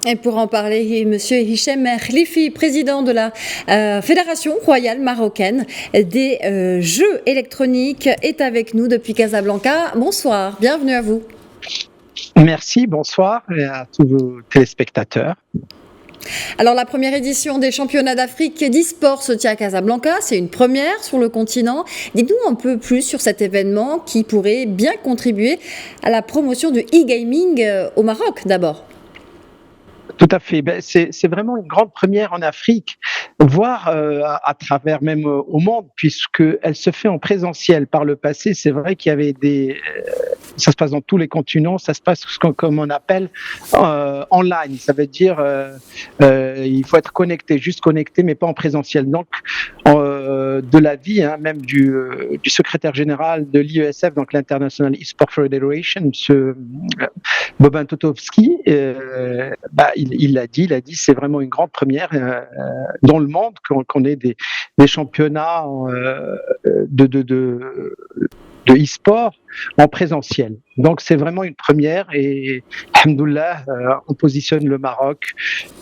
Et pour en parler, Monsieur Hichem Khlifi, président de la Fédération royale marocaine des jeux électroniques, est avec nous depuis Casablanca. Bonsoir, bienvenue à vous. Merci, bonsoir à tous vos téléspectateurs. Alors la première édition des championnats d'Afrique d'e-sport se tient à Casablanca, c'est une première sur le continent. Dites-nous un peu plus sur cet événement qui pourrait bien contribuer à la promotion du e-gaming au Maroc d'abord. Tout à fait. C'est vraiment une grande première en Afrique, voire à travers même au monde, puisqu'elle se fait en présentiel. Par le passé, c'est vrai qu'il y avait ça se passe dans tous les continents, ça se passe comme on appelle online. Ça veut dire il faut être connecté, juste connecté, mais pas en présentiel. Donc, de l'avis même du secrétaire général de l'IESF, donc l'International eSport Federation, M. Bobin Totovski, il l'a dit, c'est vraiment une grande première dans le monde qu'on ait des championnats de e-sport en présentiel. Donc c'est vraiment une première et alhamdoulilah, on positionne le Maroc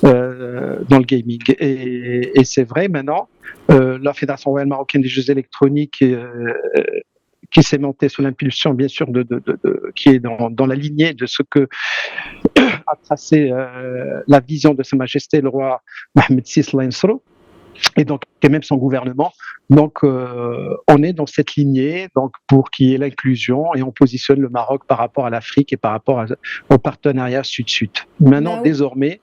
dans le gaming. Et c'est vrai maintenant, la Fédération royale marocaine des jeux électroniques qui s'est montée sous l'impulsion, bien sûr, qui est dans la lignée de ce que a tracé la vision de Sa Majesté le roi Mohammed VI Lansro, et donc et même son gouvernement. Donc on est dans cette lignée, donc pour qu'il y ait l'inclusion, et on positionne le Maroc par rapport à l'Afrique et par rapport au partenariat Sud-Sud. Maintenant, désormais.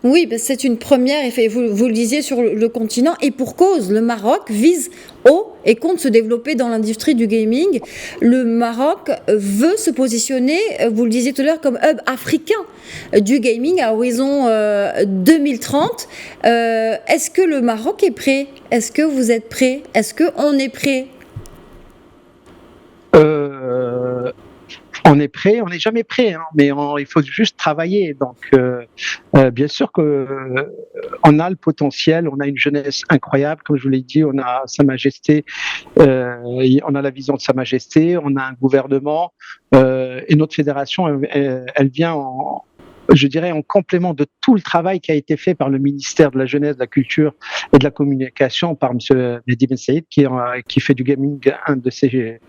Oui, c'est une première, vous le disiez, sur le continent, et pour cause, le Maroc vise haut et compte se développer dans l'industrie du gaming. Le Maroc veut se positionner, vous le disiez tout à l'heure, comme hub africain du gaming à horizon 2030. Est-ce que le Maroc est prêt? Est-ce que vous êtes prêt? Est-ce qu'on est prêt? On est prêt, on n'est jamais prêt, mais il faut juste travailler. Donc, bien sûr qu'on a le potentiel, on a une jeunesse incroyable, comme je vous l'ai dit, on a Sa Majesté, on a la vision de Sa Majesté, on a un gouvernement, et notre fédération, elle vient je dirais en complément de tout le travail qui a été fait par le ministère de la Jeunesse, de la Culture et de la Communication, par M. Mehdi Ben Saïd, qui fait du gaming un de ses,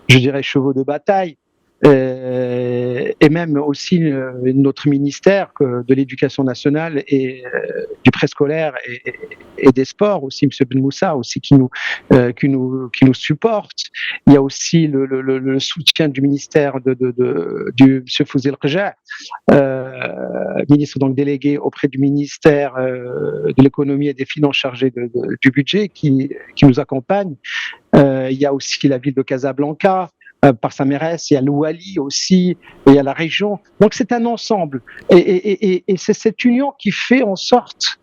je dirais, chevaux de bataille. Et même aussi notre ministère de l'Éducation nationale et du préscolaire et des sports, aussi M. Ben Moussa, aussi qui nous supporte. Il y a aussi le soutien du ministère du M. Fouzi El-Rja, ministre donc délégué auprès du ministère de l'économie et des finances chargé du budget qui nous accompagne. Il y a aussi la ville de Casablanca, par sa mairesse, il y a l'Ouali aussi, et il y a la région. Donc c'est un ensemble. Et c'est cette union qui fait en sorte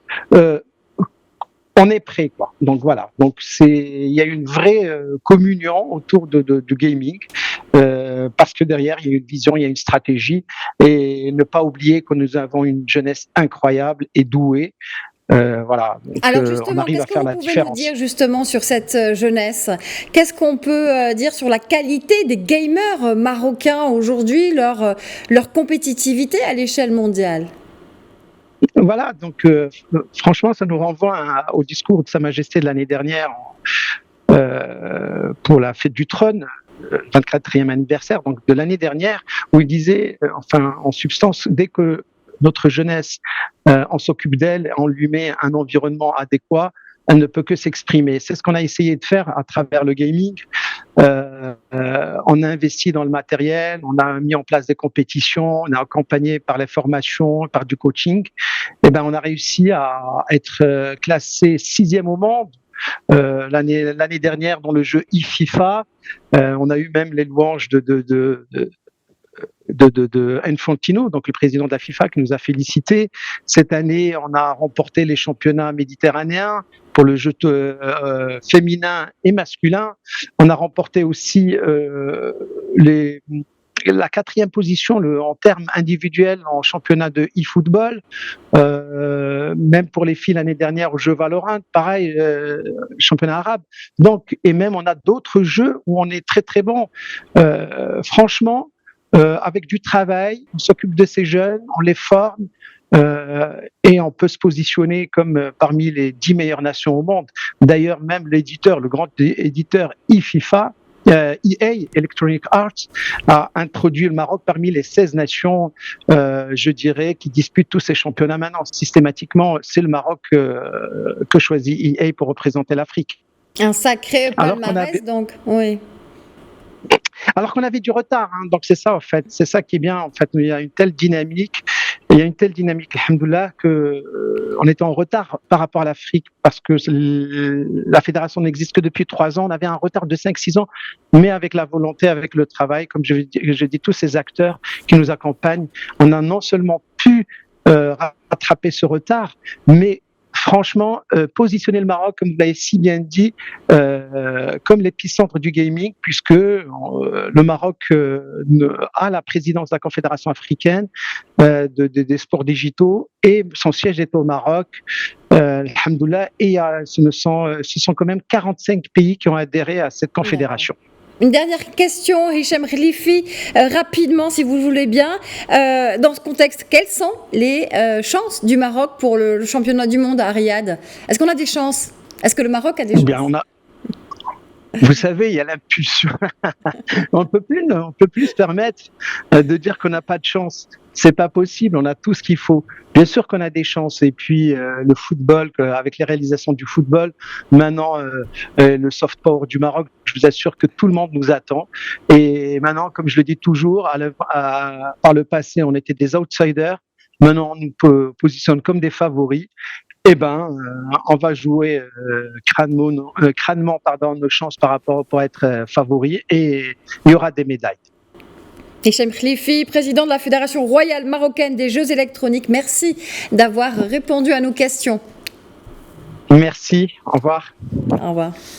on est prêt, quoi. Donc voilà. Donc il y a une vraie communion autour du gaming, parce que derrière il y a une vision, il y a une stratégie, et ne pas oublier que nous avons une jeunesse incroyable et douée. Voilà. Donc, alors justement, on arrive à faire la différence. Qu'est-ce que vous pouvez nous dire justement sur cette jeunesse? Qu'est-ce qu'on peut dire sur la qualité des gamers marocains aujourd'hui, leur compétitivité à l'échelle mondiale? Voilà, donc franchement, ça nous renvoie au discours de Sa Majesté de l'année dernière pour la fête du trône, 24e anniversaire, donc de l'année dernière, où il disait, en substance, dès que notre jeunesse, on s'occupe d'elle, on lui met un environnement adéquat, elle ne peut que s'exprimer. C'est ce qu'on a essayé de faire à travers le gaming. On a investi dans le matériel, on a mis en place des compétitions, on a accompagné par les formations, par du coaching. Et on a réussi à être classé 6e au monde l'année dernière dans le jeu e-FIFA. On a eu même les louanges de Infantino, donc le président de la FIFA, qui nous a félicité. Cette année, on a remporté les championnats méditerranéens pour le jeu féminin et masculin. On a remporté aussi la 4e position en termes individuels en championnat de e-football. Même pour les filles l'année dernière au jeu Valorant, pareil, championnat arabe. Donc, et même on a d'autres jeux où on est très très bon. Franchement, avec du travail, on s'occupe de ces jeunes, on les forme, Et on peut se positionner comme parmi les 10 meilleures nations au monde. D'ailleurs, même l'éditeur, le grand éditeur eFIFA, EA, Electronic Arts, a introduit le Maroc parmi les 16 nations, je dirais, qui disputent tous ces championnats maintenant. Systématiquement, c'est le Maroc que choisit EA pour représenter l'Afrique. Un sacré palmarès, donc, oui. Alors qu'on avait du retard, hein, donc c'est ça en fait, c'est ça qui est bien en fait. Il y a une telle dynamique, alhamdoulilah, que on était en retard par rapport à l'Afrique parce que la fédération n'existe que depuis 3 ans. On avait un retard de 5-6 ans, mais avec la volonté, avec le travail, comme je dis, tous ces acteurs qui nous accompagnent, on a non seulement pu rattraper ce retard, mais franchement, positionner le Maroc, comme vous l'avez si bien dit, comme l'épicentre du gaming, puisque le Maroc a la présidence de la Confédération africaine des sports digitaux et son siège est au Maroc. Alhamdoulilah, et ce sont quand même 45 pays qui ont adhéré à cette confédération. Une dernière question, Hicham Khlifi, rapidement si vous le voulez bien. Dans ce contexte, quelles sont les chances du Maroc pour le championnat du monde à Riyad? Est-ce qu'on a des chances? Est-ce que le Maroc a des chances? Bien, vous savez, il y a l'impulsion. On ne peut plus se permettre de dire qu'on n'a pas de chance. C'est pas possible, on a tout ce qu'il faut. Bien sûr qu'on a des chances. Et puis le football, avec les réalisations du football, maintenant le soft power du Maroc, je vous assure que tout le monde nous attend. Et maintenant, comme je le dis toujours, par le passé, on était des outsiders. Maintenant, on nous positionne comme des favoris. Eh ben, on va jouer crânement nos chances par rapport pour être favoris et il y aura des médailles. Hicham Khlifi, président de la Fédération royale marocaine des jeux électroniques, merci d'avoir répondu à nos questions. Merci, au revoir. Au revoir.